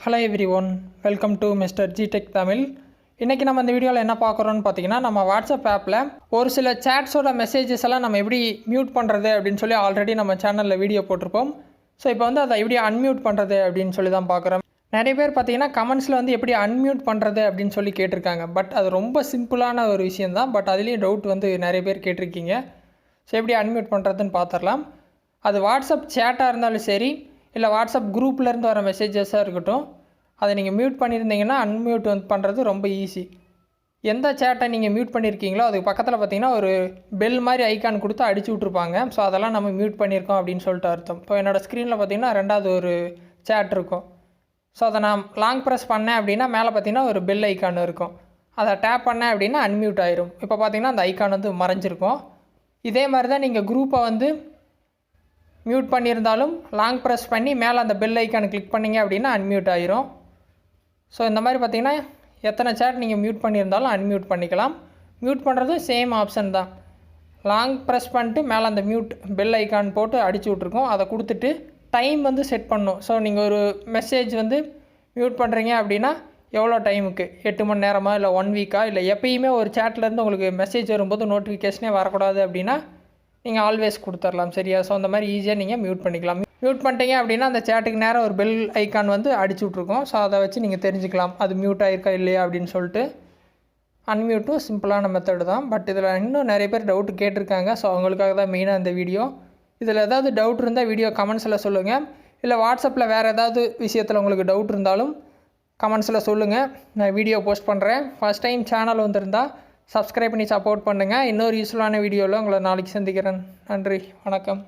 Hello everyone, welcome to mister G Tech Tamil. இன்றைக்கி நம்ம இந்த வீடியோவில் என்ன பார்க்குறோன்னு பார்த்தீங்கன்னா, நம்ம வாட்ஸ்அப் ஆப்பில் ஒரு சில சேட்ஸோட மெசேஜஸ் எல்லாம் நம்ம எப்படி மியூட் பண்ணுறது அப்படின்னு சொல்லி ஆல்ரெடி நம்ம சேனலில் வீடியோ போட்டிருப்போம். ஸோ இப்போ வந்து அதை எப்படி அன்மியூட் பண்ணுறது அப்படின்னு சொல்லி தான் பார்க்குறோம். நிறைய பேர் பார்த்தீங்கன்னா கமெண்ட்ஸில் வந்து எப்படி அன்மியூட் பண்ணுறது அப்படின்னு சொல்லி கேட்டிருக்காங்க. பட் அது ரொம்ப சிம்பிளான ஒரு விஷயம் தான். பட் அதுலேயும் டவுட் வந்து நிறைய பேர் கேட்டிருக்கீங்க. ஸோ எப்படி அன்மியூட் பண்ணுறதுன்னு பார்த்துடலாம். அது வாட்ஸ்அப் சேட்டாக இருந்தாலும் சரி, இல்லை வாட்ஸ்அப் குரூப்லேருந்து வர மெசேஜஸாக இருக்கட்டும், அதை நீங்கள் மியூட் பண்ணியிருந்தீங்கன்னா அன்மியூட் வந்து பண்ணுறது ரொம்ப ஈஸி. எந்த சேட்டை நீங்கள் மியூட் பண்ணியிருக்கீங்களோ அதுக்கு பக்கத்தில் பார்த்தீங்கன்னா ஒரு பெல் மாதிரி ஐக்கான் கொடுத்து அடிச்சு விட்ருப்பாங்க. ஸோ அதெல்லாம் நம்ம மியூட் பண்ணியிருக்கோம் அப்படின்னு சொல்லிட்டு அர்த்தம். இப்போ என்னோடய ஸ்க்ரீனில் பார்த்தீங்கன்னா ரெண்டாவது ஒரு சேட் இருக்கும். ஸோ அதை நான் லாங் ப்ரெஸ் பண்ணேன் அப்படின்னா மேலே பார்த்தீங்கன்னா ஒரு பெல் ஐக்கான் இருக்கும். அதை டேப் பண்ணேன் அப்படின்னா அன்மியூட் ஆயிரும். இப்போ பார்த்தீங்கன்னா அந்த ஐக்கான் வந்து மறைஞ்சிருக்கும். இதே மாதிரி தான் நீங்கள் குரூப்பை வந்து மியூட் பண்ணியிருந்தாலும் லாங் ப்ரெஸ் பண்ணி மேலே அந்த பெல் ஐக்கானை கிளிக் பண்ணிங்க அப்படின்னா அன்மியூட் ஆயிரும். ஸோ இந்த மாதிரி பார்த்திங்கன்னா எத்தனை சேட் நீங்கள் மியூட் பண்ணியிருந்தாலும் அன்மியூட் பண்ணிக்கலாம். மியூட் பண்ணுறது சேம் ஆப்ஷன் தான். லாங் ப்ரெஸ் பண்ணிட்டு மேலே அந்த மியூட் பெல் ஐக்கான் போட்டு அடிச்சு விட்ருக்கோம். அதை கொடுத்துட்டு டைம் வந்து செட் பண்ணணும். ஸோ நீங்கள் ஒரு மெசேஜ் வந்து மியூட் பண்ணுறீங்க அப்படின்னா எவ்வளோ டைமுக்கு, 8 மணி நேரமா, இல்லை 1 வீக்கா, இல்லை எப்பயுமே ஒரு சேட்லேருந்து உங்களுக்கு மெசேஜ் வரும்போது நோட்டிஃபிகேஷனே வரக்கூடாது அப்படின்னா நீங்கள் ஆல்வேஸ் கொடுத்துடலாம். சரியா? ஸோ அந்த மாதிரி ஈஸியாக நீங்கள் மியூட் பண்ணிக்கலாம். மியூட் பண்ணிட்டீங்க அப்படின்னா அந்த சேட்டுக்கு நேரம் ஒரு பெல் ஐக்கான் வந்து அடிச்சு விட்ருக்கோம். ஸோ அதை வச்சு நீங்கள் தெரிஞ்சுக்கலாம் அது மியூட் ஆகிருக்கா இல்லையா அப்படின்னு சொல்லிட்டு. அன்மியூட்டும் சிம்பிளான மெத்தடு தான். பட் இதில் இன்னும் நிறைய பேர் டவுட் கேட்டிருக்காங்க. ஸோ அவங்களுக்காக தான் மெயினாக இந்த வீடியோ. இதில் ஏதாவது டவுட் இருந்தால் வீடியோ கமெண்ட்ஸில் சொல்லுங்கள். இல்லை வாட்ஸ்அப்பில் வேறு ஏதாவது விஷயத்தில் உங்களுக்கு டவுட் இருந்தாலும் கமெண்ட்ஸில் சொல்லுங்கள். நான் வீடியோ போஸ்ட் பண்ணுறேன். ஃபஸ்ட் டைம் சேனல் வந்திருந்தால் சப்ஸ்கிரைப் பண்ணி சப்போர்ட் பண்ணுங்கள். இன்னொரு யூஸ்ஃபுல்லான வீடியோவில் உங்களை நாளைக்கு சந்திக்கிறேன். நன்றி, வணக்கம்.